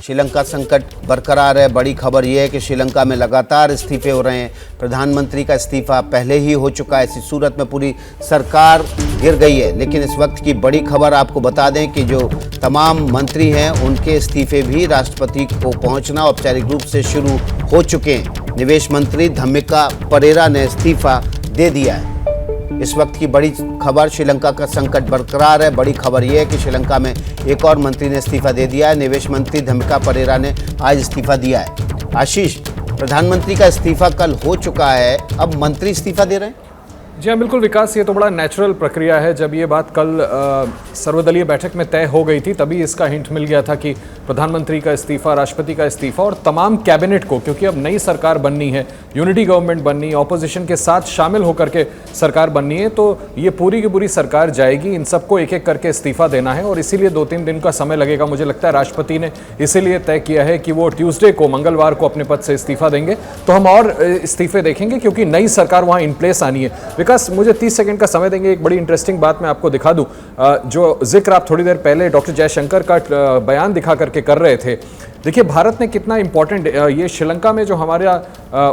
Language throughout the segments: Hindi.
श्रीलंका संकट बरकरार है। बड़ी खबर यह है कि श्रीलंका में लगातार इस्तीफे हो रहे हैं। प्रधानमंत्री का इस्तीफा पहले ही हो चुका है। ऐसी सूरत में पूरी सरकार गिर गई है। लेकिन इस वक्त की बड़ी खबर आपको बता दें कि जो तमाम मंत्री हैं उनके इस्तीफे भी राष्ट्रपति को पहुंचना औपचारिक रूप से शुरू हो चुके हैं। निवेश मंत्री धम्मिका परेरा ने इस्तीफा दे दिया है। इस वक्त की बड़ी खबर, श्रीलंका का संकट बरकरार है। बड़ी खबर यह है कि श्रीलंका में एक और मंत्री ने इस्तीफा दे दिया है। निवेश मंत्री धम्मिका परेरा ने आज इस्तीफा दिया है। आशीष, प्रधानमंत्री का इस्तीफा कल हो चुका है, अब मंत्री इस्तीफा दे रहे हैं? जी हाँ, बिल्कुल विकास, ये तो बड़ा नेचुरल प्रक्रिया है। जब ये बात कल सर्वदलीय बैठक में तय हो गई थी तभी इसका हिंट मिल गया था कि प्रधानमंत्री का इस्तीफा, राष्ट्रपति का इस्तीफा और तमाम कैबिनेट को, क्योंकि अब नई सरकार बननी है, यूनिटी गवर्नमेंट बननी है, ऑपोजिशन के साथ शामिल होकर के सरकार बननी है, तो ये पूरी की पूरी सरकार जाएगी। इन सबको एक एक करके इस्तीफा देना है और इसीलिए 2-3 दिन का समय लगेगा। मुझे लगता है राष्ट्रपति ने इसीलिए तय किया है कि वो ट्यूसडे को, मंगलवार को अपने पद से इस्तीफा देंगे। तो हम और इस्तीफे देखेंगे क्योंकि नई सरकार वहाँ इन प्लेस आनी है। विकास, मुझे 30 सेकंड का समय देंगे, एक बड़ी इंटरेस्टिंग बात मैं आपको दिखा दूं। जो जिक्र आप थोड़ी देर पहले डॉक्टर जयशंकर का बयान दिखा करके कर रहे थे। देखिए भारत ने कितना इंपॉर्टेंट, ये श्रीलंका में जो हमारा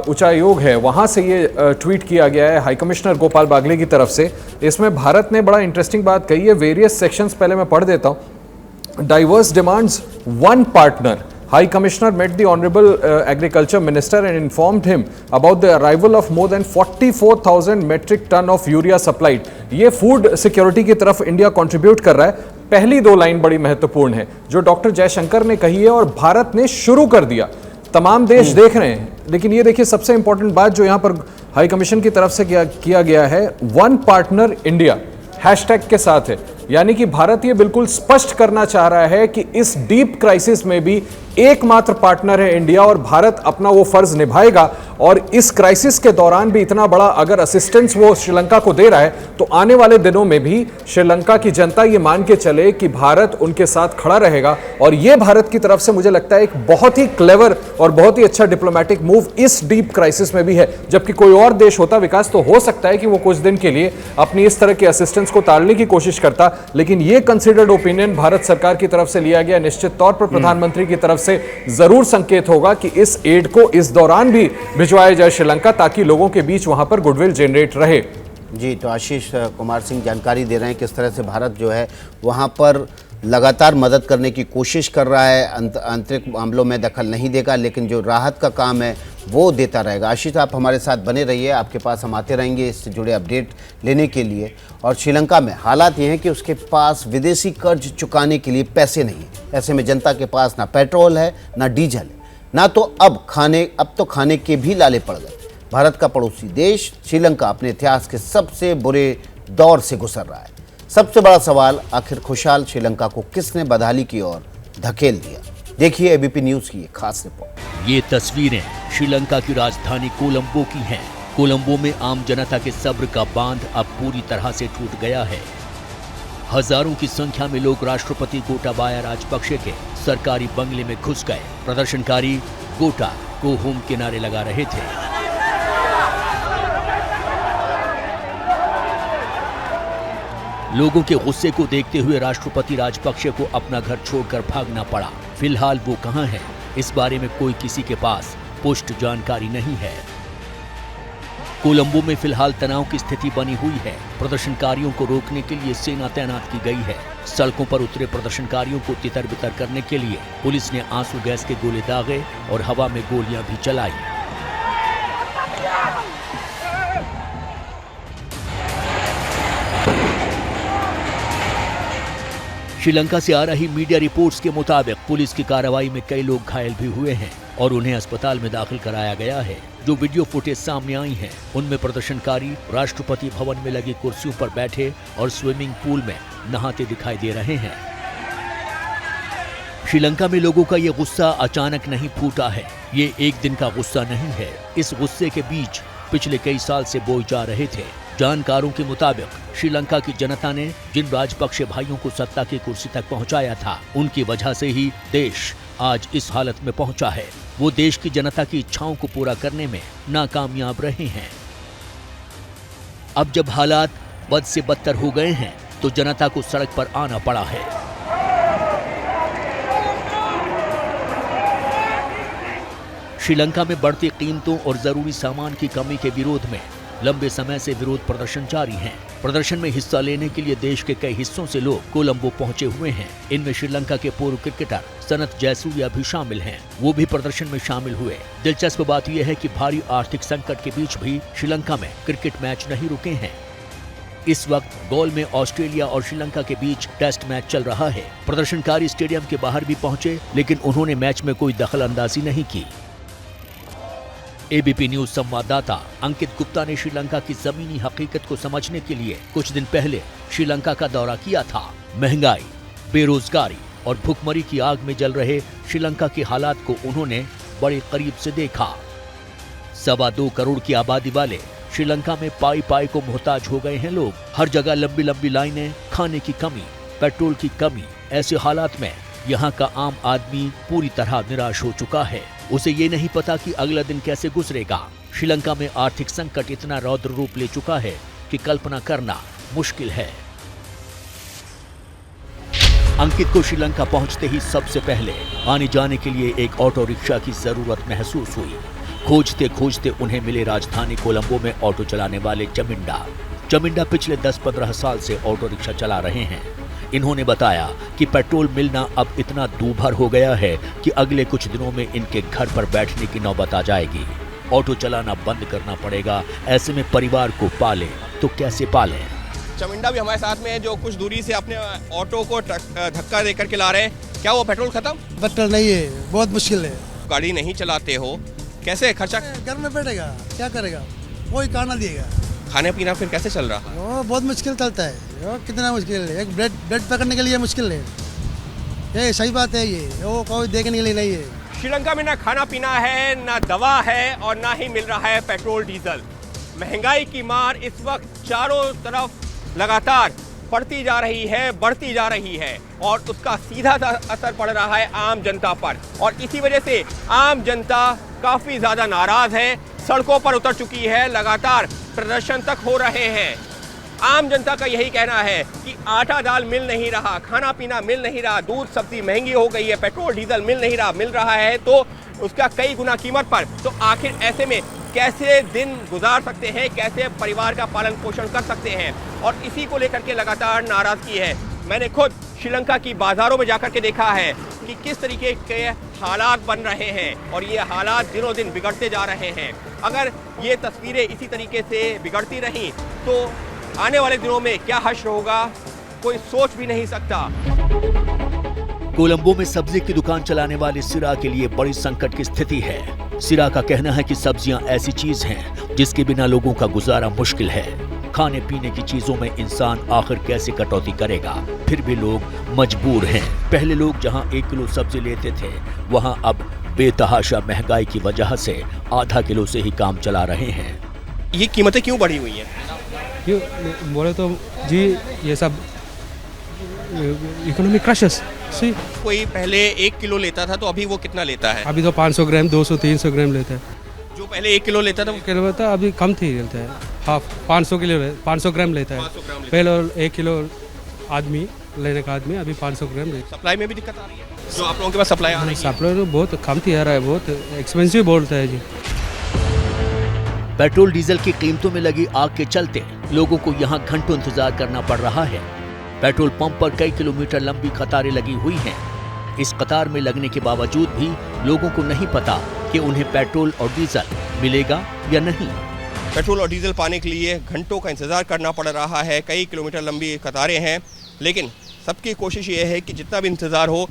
उच्चायोग है वहाँ से ये ट्वीट किया गया है हाई कमिश्नर गोपाल बागले की तरफ से। इसमें भारत ने बड़ा इंटरेस्टिंग बात कही है। वेरियस सेक्शंस पहले मैं पढ़ देता हूँ। Diverse demands one partner. High Commissioner met the Honorable Agriculture Minister and informed him about the arrival of more than 44,000 metric ton of urea supplied. ये फूड सिक्योरिटी की तरफ इंडिया कंट्रीब्यूट कर रहा है। पहली 2 लाइन बड़ी महत्वपूर्ण है जो डॉक्टर जयशंकर ने कही है और भारत ने शुरू कर दिया। तमाम देश देख रहे हैं, लेकिन ये देखिए सबसे इंपॉर्टेंट बात जो यहाँ पर हाई कमीशन की तरफ से किया गया है, वन पार्टनर इंडिया हैशटैग के साथ है। यानी कि भारत ये बिल्कुल स्पष्ट करना चाह रहा है कि इस डीप क्राइसिस में भी एकमात्र पार्टनर है इंडिया और भारत अपना वो फर्ज निभाएगा। और इस क्राइसिस के दौरान भी इतना बड़ा अगर असिस्टेंस वो श्रीलंका को दे रहा है तो आने वाले दिनों में भी श्रीलंका की जनता ये मान के चले कि भारत उनके साथ खड़ा रहेगा। और ये भारत की तरफ से मुझे लगता है एक बहुत ही क्लेवर और बहुत ही अच्छा डिप्लोमेटिक मूव इस डीप क्राइसिस में भी है। जबकि कोई और देश होता विकास तो हो सकता है कि वो कुछ दिन के लिए अपनी इस तरह के असिस्टेंस को टालने की कोशिश करता, लेकिन ये कंसिडर्ड ओपिनियन भारत सरकार की तरफ से लिया गया। निश्चित तौर पर प्रधानमंत्री की तरफ से जरूर संकेत होगा कि इस एड को इस दौरान भी भिजवाया जाए श्रीलंका, ताकि लोगों के बीच वहां पर गुडविल जनरेट रहे। जी, तो आशीष कुमार सिंह जानकारी दे रहे हैं किस तरह से भारत जो है वहां पर लगातार मदद करने की कोशिश कर रहा है। आंतरिक मामलों में दखल नहीं देगा, लेकिन जो राहत का काम है वो देता रहेगा। आशीष, आप हमारे साथ बने रहिए, आपके पास हम आते रहेंगे इससे जुड़े अपडेट लेने के लिए। और श्रीलंका में हालात ये हैं कि उसके पास विदेशी कर्ज चुकाने के लिए पैसे नहीं है। ऐसे में जनता के पास ना पेट्रोल है ना डीजल है, ना तो अब तो खाने के भी लाले पड़ गए। भारत का पड़ोसी देश श्रीलंका अपने इतिहास के सबसे बुरे दौर से गुजर रहा है। सबसे बड़ा सवाल, आखिर खुशहाल श्रीलंका को किसने बदहाली की ओर धकेल दिया? देखिए एबीपी न्यूज की एक खास रिपोर्ट। ये तस्वीरें श्रीलंका की राजधानी कोलंबो की हैं। कोलंबो में आम जनता के सब्र का बांध अब पूरी तरह से टूट गया है। हजारों की संख्या में लोग राष्ट्रपति गोटाबाया राजपक्षे के सरकारी बंगले में घुस गए। प्रदर्शनकारी गोटा को होम के नारे लगा रहे थे। लोगों के गुस्से को देखते हुए राष्ट्रपति राजपक्षे को अपना घर छोड़कर भागना पड़ा। फिलहाल वो कहां है, इस बारे में कोई किसी के पास पुष्ट जानकारी नहीं है। कोलंबो में फिलहाल तनाव की स्थिति बनी हुई है। प्रदर्शनकारियों को रोकने के लिए सेना तैनात की गई है। सड़कों पर उतरे प्रदर्शनकारियों को तितर-बितर करने के लिए पुलिस ने आंसू गैस के गोले दागे और हवा में गोलियां भी चलाई। श्रीलंका से आ रही मीडिया रिपोर्ट्स के मुताबिक पुलिस की कार्रवाई में कई लोग घायल भी हुए हैं और उन्हें अस्पताल में दाखिल कराया गया है। जो वीडियो फुटेज सामने आई हैं, उनमें प्रदर्शनकारी राष्ट्रपति भवन में लगी कुर्सियों पर बैठे और स्विमिंग पूल में नहाते दिखाई दे रहे हैं। श्रीलंका में लोगों का ये गुस्सा अचानक नहीं फूटा है। ये एक दिन का गुस्सा नहीं है। इस गुस्से के बीच पिछले कई साल से बोए जा रहे थे। जानकारों के मुताबिक श्रीलंका की जनता ने जिन राजपक्षे भाइयों को सत्ता की कुर्सी तक पहुंचाया था, उनकी वजह से ही देश आज इस हालत में पहुंचा है। वो देश की जनता की इच्छाओं को पूरा करने में नाकामयाब रहे हैं। अब जब हालात बद से बदतर हो गए हैं तो जनता को सड़क पर आना पड़ा है। श्रीलंका में बढ़ती कीमतों और जरूरी सामान की कमी के विरोध में लंबे समय से विरोध प्रदर्शन जारी हैं। प्रदर्शन में हिस्सा लेने के लिए देश के कई हिस्सों से लोग कोलंबो पहुंचे हुए हैं। इनमें श्रीलंका के पूर्व क्रिकेटर सनथ जयसूर्या भी शामिल हैं। वो भी प्रदर्शन में शामिल हुए। दिलचस्प बात यह है कि भारी आर्थिक संकट के बीच भी श्रीलंका में क्रिकेट मैच नहीं रुके हैं। इस वक्त गोल में ऑस्ट्रेलिया और श्रीलंका के बीच टेस्ट मैच चल रहा है। प्रदर्शनकारी स्टेडियम के बाहर भी पहुंचे, लेकिन उन्होंने मैच में कोई दखल अंदाजी नहीं की। एबीपी न्यूज संवाददाता अंकित गुप्ता ने श्रीलंका की जमीनी हकीकत को समझने के लिए कुछ दिन पहले श्रीलंका का दौरा किया था। महंगाई, बेरोजगारी और भुखमरी की आग में जल रहे श्रीलंका के हालात को उन्होंने बड़े करीब से देखा। 2.25 करोड़ की आबादी वाले श्रीलंका में पाई पाई को मोहताज हो गए हैं लोग। हर जगह लंबी लंबी लाइनें, खाने की कमी, पेट्रोल की कमी। ऐसे हालात में यहाँ का आम आदमी पूरी तरह निराश हो चुका है। उसे ये नहीं पता कि अगला दिन कैसे गुजरेगा। श्रीलंका में आर्थिक संकट इतना रौद्र रूप ले चुका है कि कल्पना करना मुश्किल है। अंकित को श्रीलंका पहुंचते ही सबसे पहले आने जाने के लिए एक ऑटो रिक्शा की जरूरत महसूस हुई। खोजते खोजते उन्हें मिले राजधानी कोलंबो में ऑटो चलाने वाले चमिंडा पिछले 10-15 साल से ऑटो रिक्शा चला रहे हैं। इन्होंने बताया कि पेट्रोल मिलना अब इतना दूभर हो गया है कि अगले कुछ दिनों में इनके घर पर बैठने की नौबत आ जाएगी। ऑटो चलाना बंद करना पड़ेगा। ऐसे में परिवार को पाले तो कैसे पाले। चमिंडा भी हमारे साथ में है, जो कुछ दूरी से अपने ऑटो को धक्का देकर के ला रहे हैं। क्या वो पेट्रोल खत्म? पेट्रोल नहीं है, बहुत मुश्किल है। गाड़ी नहीं चलाते हो, कैसे खर्चा? घर में बैठेगा, क्या करेगा, कोई खाना दिएगा। खाने पीना फिर कैसे चल रहा है? वो बहुत मुश्किल चलता है। वो कितना मुश्किल है, एक ब्रेड पकड़ने के लिए मुश्किल है। ये सही बात है, ये वो कोई देखने के लिए नहीं है। श्रीलंका में ना खाना पीना है, ना दवा है और ना ही मिल रहा है पेट्रोल डीजल। महंगाई की मार इस वक्त चारों तरफ लगातार बढ़ती जा रही है और उसका सीधा असर पड़ रहा है आम जनता पर। और इसी वजह से आम जनता काफी ज्यादा नाराज है, सड़कों पर उतर चुकी है, लगातार प्रदर्शन तक हो रहे हैं। आम जनता का यही कहना है कि आटा दाल मिल नहीं रहा, खाना पीना मिल नहीं रहा, दूध सब्जी महंगी हो गई है, पेट्रोल डीजल मिल रहा है तो उसका कई गुना कीमत पर। तो आखिर ऐसे में कैसे दिन गुजार सकते हैं, कैसे परिवार का पालन पोषण कर सकते हैं, और इसी को लेकर के लगातार नाराजगी है। मैंने खुद श्रीलंका की बाजारों में जाकर के देखा है कि किस तरीके के हालात बन रहे हैं और ये हालात दिनों दिन बिगड़ते जा रहे हैं। अगर ये तस्वीरें इसी तरीके से बिगड़ती रहीं तो आने वाले दिनों में क्या हश्र होगा, कोई सोच भी नहीं सकता। कोलंबो में सब्जी की दुकान चलाने वाले सिरा के लिए बड़ी संकट की स्थिति है। सिरा का कहना है कि सब्जियां ऐसी चीज हैं जिसके बिना लोगों का गुजारा मुश्किल है। खाने पीने की चीजों में इंसान आखिर कैसे कटौती करेगा, फिर भी लोग मजबूर हैं। पहले लोग जहां 1 किलो सब्जी लेते थे, वहां अब बेतहाशा महंगाई की वजह से आधा किलो से ही काम चला रहे हैं। ये कीमतें क्यों बढ़ी हुई हैं? क्यों बोले तो जी, ये सब इकोनॉमिक क्रशेस। कोई पहले 1 किलो लेता था तो अभी वो कितना लेता है? अभी तो 500 ग्राम, 200-300 ग्राम लेता है। जो पहले 1 किलो लेता था किलो लेता, अभी कम थी लेता है, हाफ 500 ग्राम लेता है। पहले 1 किलो आदमी लेने का आदमी अभी 500 ग्राम लेता है। सप्लाई में भी दिक्कत आ रही है? जो आप लोगों के पास सप्लाई आ रही है? सप्लाई तो बहुत कम थी आ रहा है, बहुत एक्सपेंसिव बोलता है जी। पेट्रोल डीजल की कीमतों में लगी आग के चलते लोगों को यहाँ घंटों इंतजार करना पड़ रहा है। पेट्रोल पंप पर कई किलोमीटर लंबी कतारें लगी हुई हैं। इस कतार में लगने के बावजूद भी लोगों को नहीं पता कि उन्हें पेट्रोल और डीजल मिलेगा या नहीं। पेट्रोल और डीजल पाने के लिए घंटों का इंतजार करना पड़ रहा है, कई किलोमीटर लंबी कतारें हैं, लेकिन सबकी कोशिश ये है कि जितना भी इंतजार हो,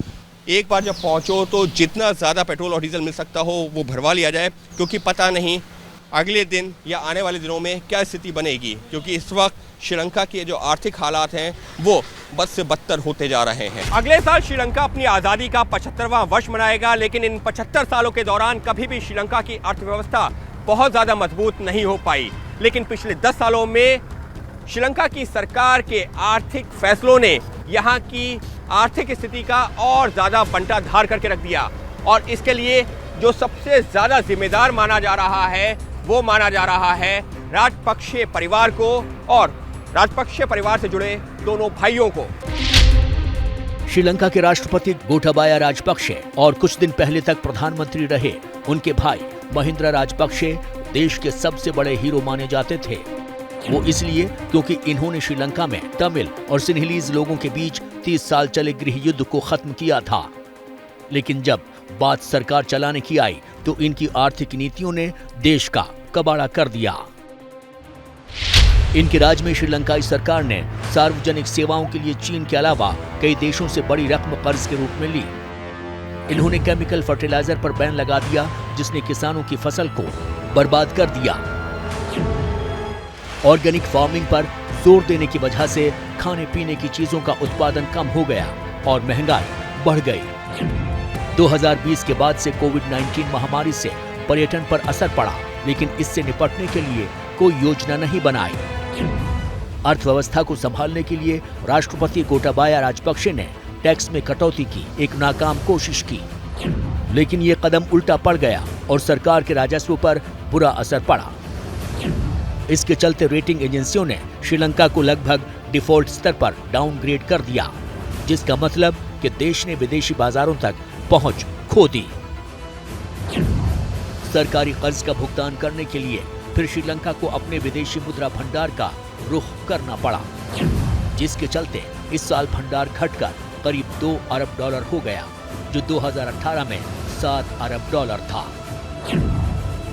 एक बार जब पहुंचो तो जितना ज़्यादा पेट्रोल और डीजल मिल सकता हो वो भरवा लिया जाए, क्योंकि पता नहीं अगले दिन या आने वाले दिनों में क्या स्थिति बनेगी। क्योंकि इस वक्त श्रीलंका के जो आर्थिक हालात हैं वो बद से बदतर होते जा रहे हैं। अगले साल श्रीलंका अपनी आज़ादी का 75वां वर्ष मनाएगा, लेकिन इन 75 सालों के दौरान कभी भी श्रीलंका की अर्थव्यवस्था बहुत ज़्यादा मजबूत नहीं हो पाई। लेकिन पिछले 10 सालों में श्रीलंका की सरकार के आर्थिक फैसलों ने यहाँ की आर्थिक स्थिति का और ज़्यादा बंटाधार करके रख दिया, और इसके लिए जो सबसे ज़्यादा जिम्मेदार माना जा रहा है वो माना जा रहा है राजपक्षे परिवार को और राजपक्षे परिवार से जुड़े दोनों भाइयों को। श्रीलंका के राष्ट्रपति गोटाबाया राजपक्षे और कुछ दिन पहले तक प्रधानमंत्री रहे उनके भाई महिंद्रा राजपक्षे देश के सबसे बड़े हीरो माने जाते थे। वो इसलिए क्योंकि इन्होंने श्रीलंका में तमिल और सिन्हलीज लोगों के बीच 30 साल चले गृह युद्ध को खत्म किया था। लेकिन जब बात सरकार चलाने की आई तो इनकी आर्थिक नीतियों ने देश का कबाड़ा कर दिया। इनके राज में श्रीलंकाई सरकार ने सार्वजनिक सेवाओं के लिए चीन के अलावा कई देशों से बड़ी रकम कर्ज के रूप में ली। इन्होंने केमिकल फर्टिलाइजर पर बैन लगा दिया, जिसने किसानों की फसल को बर्बाद कर दिया। ऑर्गेनिक फार्मिंग पर जोर देने की वजह से खाने पीने की चीजों का उत्पादन कम हो गया और महंगाई बढ़ गई। 2020 के बाद से कोविड-19 महामारी से पर्यटन पर असर पड़ा, लेकिन इससे निपटने के लिए कोई योजना नहीं बनाई। अर्थव्यवस्था को संभालने के लिए राष्ट्रपति गोटाबाया राजपक्षे ने टैक्स में कटौती की एक नाकाम कोशिश की, लेकिन ये कदम उल्टा पड़ गया और सरकार के राजस्व पर बुरा असर पड़ा। इसके चलते रेटिंग एजेंसियों ने श्रीलंका को लगभग डिफॉल्ट स्तर पर डाउनग्रेड कर दिया, जिसका मतलब कि देश ने विदेशी बाजारों तक पहुंच खो दी। सरकारी कर्ज का भुगतान करने के लिए फिर श्रीलंका को अपने विदेशी मुद्रा भंडार का रुख करना पड़ा, जिसके चलते इस साल भंडार घटकर करीब $2 अरब हो गया, जो 2018 में $7 अरब था।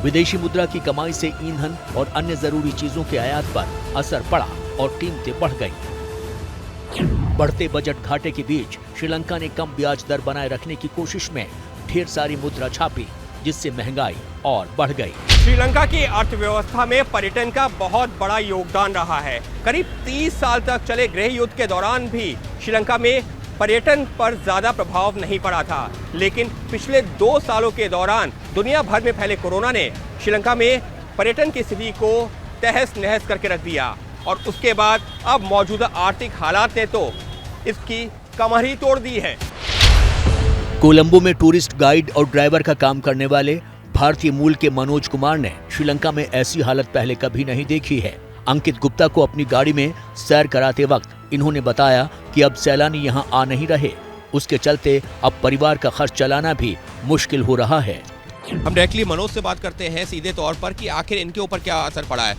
विदेशी मुद्रा की कमाई से ईंधन और अन्य जरूरी चीजों के आयात पर असर पड़ा और कीमतें बढ़ गईं। बढ़ते बजट घाटे के बीच श्रीलंका ने कम ब्याज दर बनाए रखने की कोशिश में ढेर सारी मुद्रा छापी, जिससे महंगाई और बढ़ गई। श्रीलंका की अर्थव्यवस्था में पर्यटन का बहुत बड़ा योगदान रहा है। करीब 30 साल तक चले गृह युद्ध के दौरान भी श्रीलंका में पर्यटन पर ज्यादा प्रभाव नहीं पड़ा था, लेकिन पिछले 2 सालों के दौरान दुनिया भर में फैले कोरोना ने श्रीलंका में पर्यटन की स्थिति को तहस नहस करके रख दिया और उसके बाद अब मौजूदा आर्थिक हालात ने तो इसकी कमर ही तोड़ दी है। कोलंबो में टूरिस्ट गाइड और ड्राइवर का काम करने वाले भारतीय मूल के मनोज कुमार ने श्रीलंका में ऐसी हालत पहले कभी नहीं देखी है। अंकित गुप्ता को अपनी गाड़ी में सैर कराते वक्त इन्होंने बताया कि अब सैलानी यहां आ नहीं रहे, उसके चलते अब परिवार का खर्च चलाना भी मुश्किल हो रहा है। हम डायरेक्टली मनोज से बात करते हैं सीधे तौर पर कि आखिर इनके ऊपर क्या असर पड़ा है।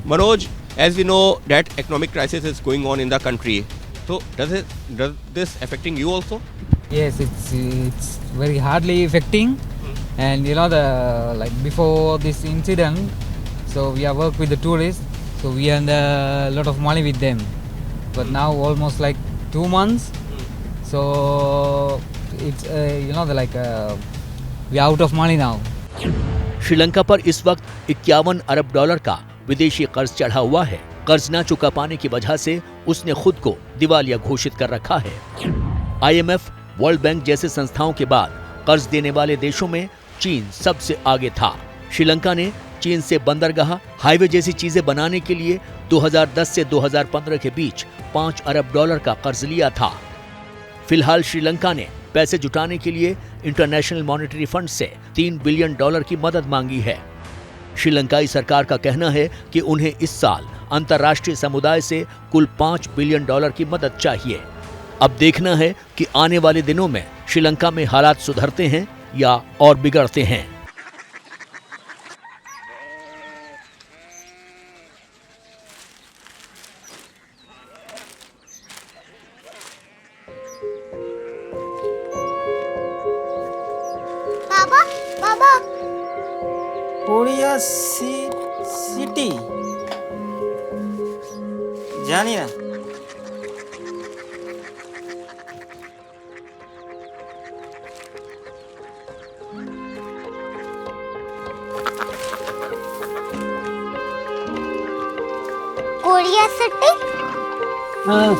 Manoj, as we know that economic crisis is going on in the country, so does this affecting you also? Yes, it's very hardly affecting, and you know like before this incident, so we have worked with the tourists, so we earned a lot of money with them, but now almost like 2 months, so it's we are out of money now. Sri Lanka पर इस वक्त $51 अरब का विदेशी कर्ज चढ़ा हुआ है। कर्ज न चुका पाने की वजह से उसने खुद को दिवालिया घोषित कर रखा है। IMF, वर्ल्ड बैंक जैसे संस्थाओं के बाद कर्ज देने वाले देशों में चीन सबसे आगे था। श्रीलंका ने चीन से बंदरगाह, हाईवे जैसी चीजें बनाने के लिए 2010 से 2015 के बीच $5 अरब का कर्ज लिया था। फिलहाल श्रीलंका ने पैसे जुटाने के लिए इंटरनेशनल मॉनेटरी फंड से $3 बिलियन की मदद मांगी है। श्रीलंकाई सरकार का कहना है कि उन्हें इस साल अंतर्राष्ट्रीय समुदाय से कुल $5 बिलियन की मदद चाहिए। अब देखना है कि आने वाले दिनों में श्रीलंका में हालात सुधरते हैं या और बिगड़ते हैं। बाबा कोरिया सिटी जानी ना कोरिया सिटी हाँ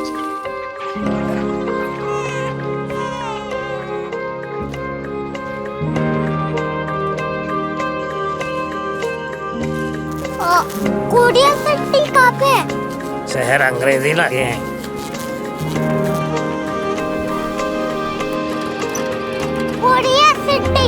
कोरिया सिटी कहाँ पे है? शहर अंग्रेजी लगे हैं। कोरिया सिटी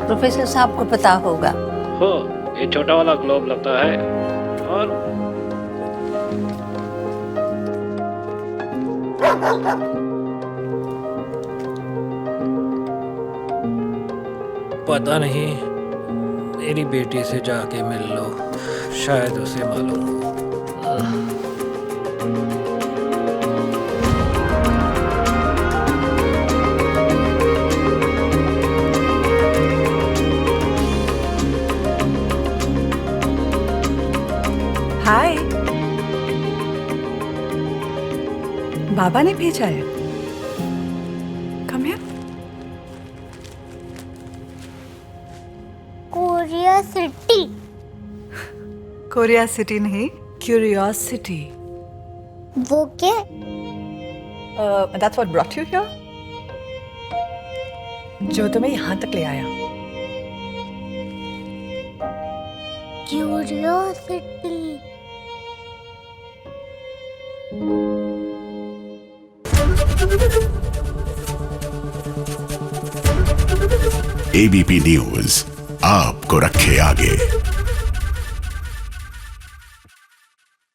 प्रोफेसर साहब को पता होगा। हो, ये छोटा वाला ग्लोब लगता है और पता नहीं, मेरी बेटी से जाके मिल लो, शायद उसे मालूम हो। हाय, बाबा ने भेजा है। Come here. Korea city. Korea city नहीं, क्यूरियोसिटी। वो क्या? That's what brought you here? जो तुम्हें यहाँ तक ले आया। क्यूरियोसिटी। एबीपी न्यूज आपको रखे आगे।